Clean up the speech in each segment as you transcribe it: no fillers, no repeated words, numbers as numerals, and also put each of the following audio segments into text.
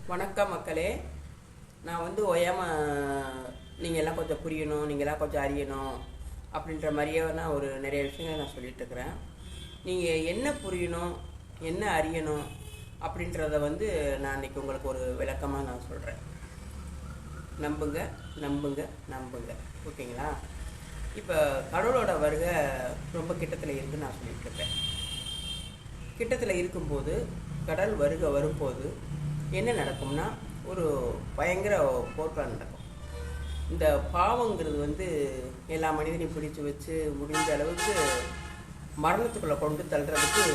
வணக்கம் மக்களே. நான் வந்து ஓயாமல் நீங்கள் எல்லாம் கொஞ்சம் புரியணும், நீங்கள் எல்லாம் கொஞ்சம் அறியணும் அப்படின்ற மாதிரியே நான் ஒரு நிறைய விஷயங்களை நான் சொல்லிட்டு இருக்கிறேன். நீங்கள் என்ன புரியணும், என்ன அறியணும் அப்படின்றத வந்து நான் இன்னைக்கு உங்களுக்கு ஒரு விளக்கமாக நான் சொல்கிறேன். நம்புங்க நம்புங்க நம்புங்க, ஓகேங்களா? இப்போ கடவுளோட வருகை ரொம்ப கிட்டத்தில் இருக்குன்னு நான் சொல்லிட்டு இருக்கேன். கிட்டத்தில் இருக்கும்போது கடல் வருகை வரும்போது என்ன நடக்கும்னா, ஒரு பயங்கர போர்க்களம் நடக்கும். இந்த பாவங்கிறது வந்து எல்லா மனிதனையும் பிடிச்சி வச்சு முடிஞ்ச அளவுக்கு மரணத்துக்குள்ளே கொண்டு தள்ளுறதுக்கு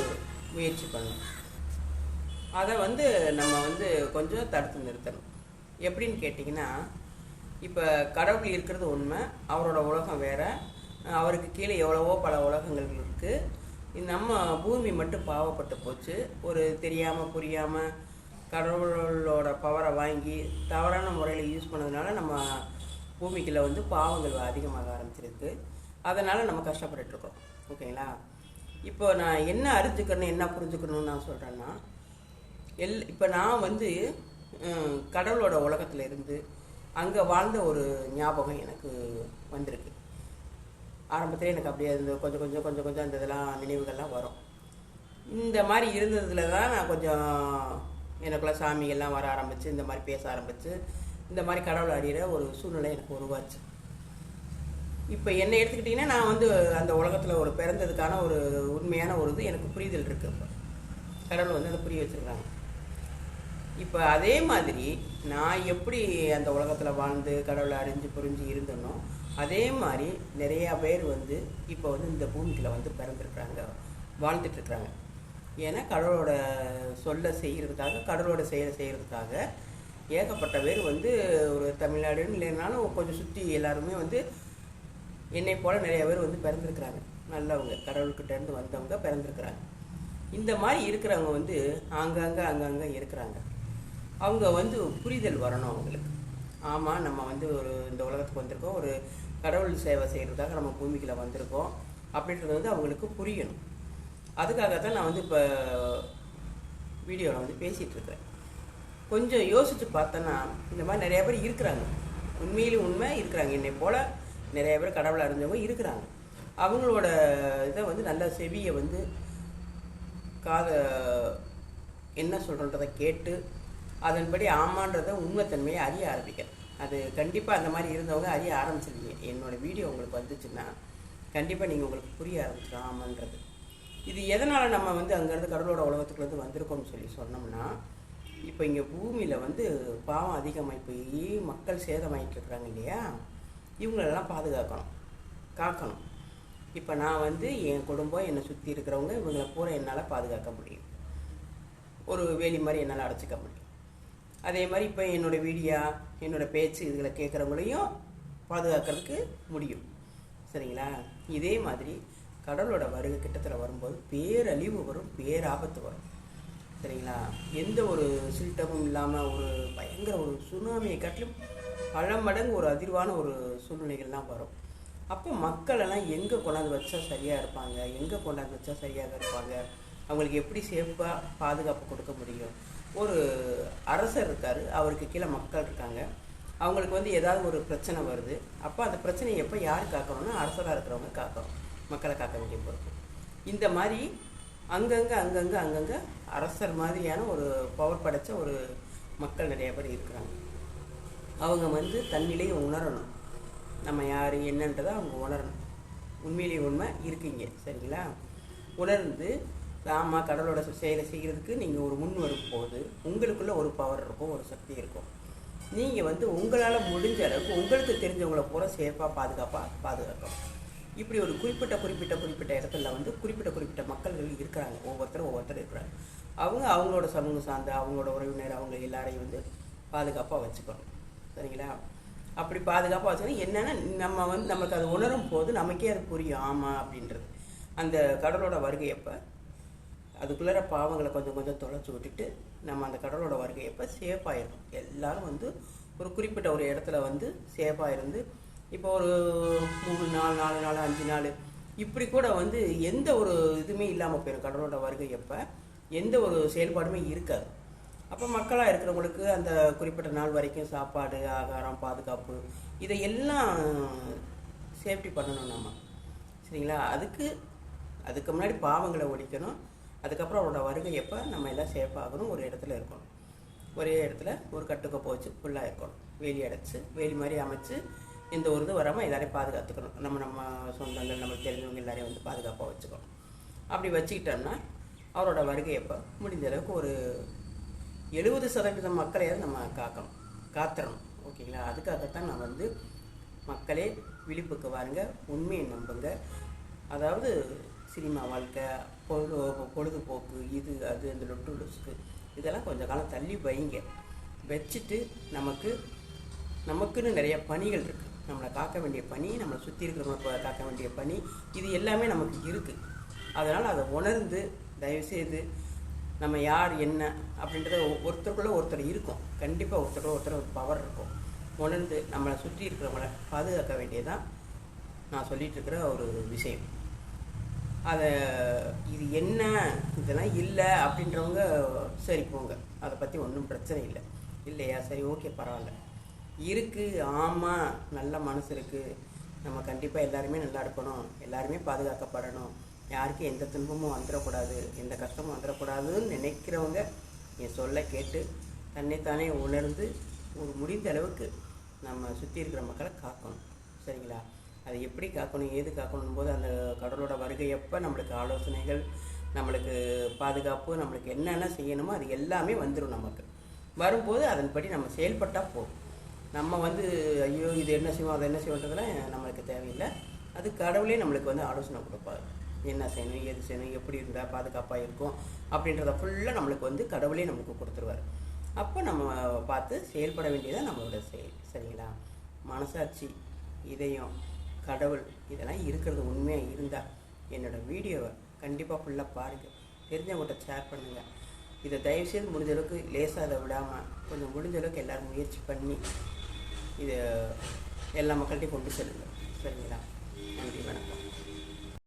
முயற்சி பண்ணணும். அதை வந்து நம்ம வந்து கொஞ்சம் தடுத்து நிறுத்தணும். எப்படின்னு கேட்டிங்கன்னா, இப்போ கடவுள் இருக்கிறது உண்மை, அவரோட உலகம் வேறு, அவருக்கு கீழே எவ்வளவோ பல உலகங்கள் இருக்குது. நம்ம பூமி மட்டும் பாவப்பட்டு போச்சு. ஒரு தெரியாமல் புரியாமல் கடவுளோட பவரை வாங்கி தவறான முறையில் யூஸ் பண்ணதுனால நம்ம பூமிக்குள்ள வந்து பாவங்கள் அதிகமாக ஆரம்பிச்சிருக்கு. அதனால் நம்ம கஷ்டப்பட்டுருக்கோம், ஓகேங்களா? இப்போ நான் என்ன அறிஞ்சுக்கணும், என்ன புரிஞ்சுக்கணும்னு நான் சொல்கிறேன்னா, இப்போ நான் வந்து கடவுளோட உலகத்தில் இருந்து அங்கே வாழ்ந்த ஒரு ஞாபகம் எனக்கு வந்திருக்கு. ஆரம்பத்திலே எனக்கு அப்படியே கொஞ்சம் கொஞ்சம் கொஞ்சம் கொஞ்சம் அந்த இதெல்லாம் நினைவுகள்லாம் வரும். இந்த மாதிரி இருந்ததில் தான் நான் கொஞ்சம் எனக்குள்ள சாமிகள்லாம் வர ஆரம்பித்து, இந்த மாதிரி பேச ஆரம்பித்து, இந்த மாதிரி கடவுளை அறிகிற ஒரு சூழ்நிலை எனக்கு உருவாச்சு. இப்போ என்னை எடுத்துக்கிட்டிங்கன்னா, நான் வந்து அந்த உலகத்தில் ஒரு பிறந்ததுக்கான ஒரு உண்மையான ஒரு இது எனக்கு புரிதல் இருக்குது. இப்போ கடவுளை வந்து அதை புரிய வச்சுருக்காங்க. இப்போ அதே மாதிரி நான் எப்படி அந்த உலகத்தில் வாழ்ந்து கடவுளை அறிஞ்சு புரிஞ்சு இருந்தனோ, அதே மாதிரி நிறையா பேர் வந்து இப்போ வந்து இந்த பூமிக்குள்ள வந்து பிறந்திருக்கிறாங்க, வாழ்ந்துட்டுருக்குறாங்க. ஏன்னா கடவுளோட சொல்ல செய்கிறதுக்காக, கடவுளோட செயலை செய்கிறதுக்காக ஏகப்பட்ட பேர் வந்து ஒரு தமிழ்நாடுன்னு இல்லைனாலும் கொஞ்சம் சுற்றி எல்லாருமே வந்து என்னை போல் நிறைய பேர் வந்து பிறந்திருக்கிறாங்க. நல்லவங்க, கடவுள்கிட்டேருந்து வந்தவங்க பிறந்திருக்கிறாங்க. இந்த மாதிரி இருக்கிறவங்க வந்து அங்கங்கே இருக்கிறாங்க. அவங்க வந்து புரிதல் வரணும் அவங்களுக்கு. ஆமாம், நம்ம வந்து ஒரு இந்த உலகத்துக்கு வந்திருக்கோம், ஒரு கடவுள் சேவை செய்கிறதுக்காக நம்ம பூமிக்குள்ள வந்திருக்கோம் அப்படின்றது வந்து அவங்களுக்கு புரியணும். அதுக்காகத்தான் நான் வந்து இப்போ வீடியோவில் வந்து பேசிகிட்டு இருக்கிறேன். கொஞ்சம் யோசித்து பார்த்தோன்னா, இந்த மாதிரி நிறைய பேர் இருக்கிறாங்க, உண்மையிலும் உண்மை இருக்கிறாங்க. என்னை போல் நிறைய பேர் கடவுளை அறிஞ்சவங்க இருக்கிறாங்க. அவங்களோட இதை வந்து நல்ல செவியை வந்து காதை என்ன சொல்கிறன்றதை கேட்டு அதன்படி ஆமான்றதை உண்மைத்தன்மையை அறிய ஆரம்பிக்கிறேன். அது கண்டிப்பாக அந்த மாதிரி இருந்தவங்க அறிய ஆரம்பிச்சிருக்கீங்க. என்னோடய வீடியோ உங்களுக்கு வந்துச்சுன்னா கண்டிப்பாக நீங்கள் உங்களுக்கு புரிய ஆரம்பிச்சிடும் ஆமான்றது. இது எதனால் நம்ம வந்து அங்கேருந்து கடவுளோட உலகத்துக்குள்ளேருந்து வந்திருக்கோம்னு சொல்லி சொன்னோம்னா, இப்போ இங்கே பூமியில் வந்து பாவம் அதிகமாகி போய் மக்கள் சேதமாகிட்டு இருக்கிறாங்க இல்லையா, இவங்களெல்லாம் பாதுகாக்கணும், காக்கணும். இப்போ நான் வந்து என் குடும்பம், என்னை சுற்றி இருக்கிறவங்க, இவங்களை பூரா என்னால் பாதுகாக்க முடியும். ஒரு வேலி மாதிரி என்னால் அடைச்சிக்க முடியும். அதே மாதிரி இப்போ என்னோடய வீடியோ, என்னோடய பேச்சு இதுகளை கேட்குறவங்களையும் பாதுகாக்கிறதுக்கு முடியும், சரிங்களா? இதே மாதிரி கடவுளோட வருகை கிட்டத்தில் வரும்போது பேரழிவு வரும், பேராபத்து வரும், சரிங்களா? எந்த ஒரு சில்டமும் இல்லாமல் ஒரு பயங்கர ஒரு சுனாமியை காட்டிலும் பல மடங்கு ஒரு அதிர்வான ஒரு சூழ்நிலைகள்லாம் வரும். அப்போ மக்களெல்லாம் எங்கே கொண்டாந்து வச்சா சரியாக இருப்பாங்க, எங்கே கொண்டாந்து வச்சா சரியாக இருப்பாங்க, அவங்களுக்கு எப்படி சேஃபாக பாதுகாப்பு கொடுக்க முடியும்? ஒரு அரசர் இருக்கார், அவருக்கு கீழே மக்கள் இருக்காங்க. அவங்களுக்கு வந்து ஏதாவது ஒரு பிரச்சனை வருது. அப்போ அந்த பிரச்சனையை எப்போ யார் காக்கணும்னா, அரசராக இருக்கிறவங்க காக்கணும், மக்களை காக்க வேண்டிய பொறுப்பு. இந்த மாதிரி அங்கங்கே அரசர் மாதிரியான ஒரு பவர் படைத்த ஒரு மக்கள் நிறைய பேர் இருக்கிறாங்க. அவங்க வந்து தன்னிலையை உணரணும், நம்ம யார் என்னன்றதை அவங்க உணரணும். உண்மையிலேயே உண்மை இருக்கீங்க, சரிங்களா? உணர்ந்து ஆமாம் கடவுளோட செயலை செய்கிறதுக்கு நீங்கள் ஒரு முன் வரும்போது உங்களுக்குள்ளே ஒரு பவர் இருக்கும், ஒரு சக்தி இருக்கும். நீங்கள் வந்து உங்களால் முடிஞ்ச அளவுக்கு உங்களுக்கு தெரிஞ்சவங்களை பூரா சேஃபாக பாதுகாக்கணும். இப்படி ஒரு குறிப்பிட்ட இடத்துல வந்து குறிப்பிட்ட மக்கள்கள் இருக்கிறாங்க, ஒவ்வொருத்தர் இருக்கிறாங்க. அவங்களோட சமூகம் சார்ந்த அவங்களோட உறவினர் அவங்க எல்லாரையும் வந்து பாதுகாப்பாக வச்சுக்கணும், சரிங்களா? அப்படி பாதுகாப்பாக வச்சுக்கணும். என்னென்னா நம்ம வந்து நமக்கு அது உணரும் போது நமக்கே அது புரியும், ஆமாம் அப்படின்றது. அந்த கடவுளோட வருகையப்போ அதுக்குள்ளே பாவங்களை கொஞ்சம் கொஞ்சம் தொலைச்சி விட்டுட்டு நம்ம அந்த கடவுளோட வருகையப்போ சேஃபாக இருக்கும். எல்லோரும் வந்து ஒரு குறிப்பிட்ட ஒரு இடத்துல வந்து சேஃபாக இருந்து, இப்போ ஒரு 3 நாள் 4 நாள் 5 நாள் இப்படி கூட வந்து எந்த ஒரு இதுவுமே இல்லாமல் போயிடும். கடவுளோட வருகையப்போ எந்த ஒரு செயல்பாடுமே இருக்காது. அப்போ மக்களாக இருக்கிறவங்களுக்கு அந்த குறிப்பிட்ட நாள் வரைக்கும் சாப்பாடு, ஆகாரம், பாதுகாப்பு இதை எல்லாம் சேஃப்டி பண்ணணும் நம்ம. சரிங்களா? அதுக்கு முன்னாடி பாவங்களை ஒழிக்கணும். அதுக்கப்புறம் அவரோட வருகை எப்போ நம்ம எல்லாம் சேஃபாகணும், ஒரு இடத்துல இருக்கணும். ஒரே இடத்துல ஒரு கட்டுக்கோப்பை வச்சு ஃபுல்லாக இருக்கணும். வேலி அடைச்சி, வேலி மாதிரி அமைச்சு எந்த ஒரு இது வராமல் எல்லாரையும் பாதுகாத்துக்கணும். நம்ம சொந்தங்கள், நம்மளுக்கு தெரிஞ்சவங்க எல்லாரையும் வந்து பாதுகாப்பாக வச்சுக்கணும். அப்படி வச்சுக்கிட்டோம்னா அவரோட வருகை எப்போ முடிஞ்ச அளவுக்கு ஒரு 70% மக்களையாவது நம்ம காத்துறணும். ஓகேங்களா? அதுக்காகத்தான் நான் வந்து மக்களே விழிப்புக்கு வாருங்க, உண்மையை நம்புங்க. அதாவது சினிமா வாழ்க்கை, பொழுதுபோக்கு, இது அது அந்த லொட்டு லொசுக்கு இதெல்லாம் கொஞ்சம் காலம் தள்ளி வைங்க. வச்சுட்டு நமக்குன்னு நிறைய பணிகள் இருக்குது. நம்மளை காக்க வேண்டிய பணி, நம்மளை சுற்றி இருக்கிறவங்க காக்க வேண்டிய பணி, இது எல்லாமே நமக்கு இருக்குது. அதனால் அதை உணர்ந்து தயவுசெய்து நம்ம யார் என்ன அப்படின்றத ஒருத்தருக்குள்ளே ஒருத்தர் இருக்கும். கண்டிப்பாக ஒருத்தர் ஒரு பவர் இருக்கும். உணர்ந்து நம்மளை சுற்றி இருக்கிறவங்கள பாதுகாக்க வேண்டியதான் நான் சொல்லிகிட்டு இருக்கிற ஒரு விஷயம். இது என்ன இதெல்லாம் இல்லை அப்படின்றவங்க சரி போங்க, அதை பற்றி ஒன்றும் பிரச்சனை இல்லை. இல்லையா? சரி, ஓகே, பரவாயில்ல. இருக்குது, ஆமாம், நல்ல மனசு இருக்குது, நம்ம கண்டிப்பாக எல்லாருமே நல்லா இருக்கணும், எல்லாருமே பாதுகாக்கப்படணும், யாருக்கும் எந்த துன்பமும் வந்துடக்கூடாது, எந்த கஷ்டமும் வந்துடக்கூடாதுன்னு நினைக்கிறவங்க என் சொல்ல கேட்டு தன்னைத்தானே உணர்ந்து ஒரு முடிந்த அளவுக்கு நம்ம சுற்றி இருக்கிற மக்களை காக்கணும். சரிங்களா? அதை எப்படி காக்கணும், ஏது காக்கணும் போது அந்த கடவுளோட வருகையப்போ நம்மளுக்கு ஆலோசனைகள், நம்மளுக்கு பாதுகாப்பு, நம்மளுக்கு என்னென்ன செய்யணுமோ அது எல்லாமே வந்துடும். நமக்கு வரும்போது அதன்படி நம்ம செயல்பட்டால் போதும். நம்ம வந்து ஐயோ இது என்ன செய்வோம், அதை என்ன செய்வோன்றதெல்லாம் நம்மளுக்கு தேவையில்லை. அது கடவுளே நம்மளுக்கு வந்து ஆலோசனை கொடுப்பாரு. என்ன செய்யணும், ஏது செய்யணும், எப்படி இருந்தால் பாதுகாப்பாக இருக்கும் அப்படின்றத ஃபுல்லாக நம்மளுக்கு வந்து கடவுளே நம்மளுக்கு கொடுத்துருவார். அப்போ நம்ம பார்த்து செயல்பட வேண்டியதான் நம்மளோட செயல். சரிங்களா? மனசாட்சி, இதயம், கடவுள் இதெல்லாம் இருக்கிறது உண்மையாக இருந்தால் என்னோடய வீடியோவை கண்டிப்பாக ஃபுல்லாக பாருங்கள், தெரிஞ்சவங்கள்ட்ட ஷேர் பண்ணுங்கள். இதை தயவுசெய்து முடிஞ்ச அளவுக்கு லேசாக அதை விடாமல் கொஞ்சம் முடிஞ்ச அளவுக்கு எல்லோரும் முயற்சி பண்ணி இதை எல்லா மக்கள்கிட்டையும் கொண்டு செல்லுங்கள். சரிங்களா? நன்றி, வணக்கம்.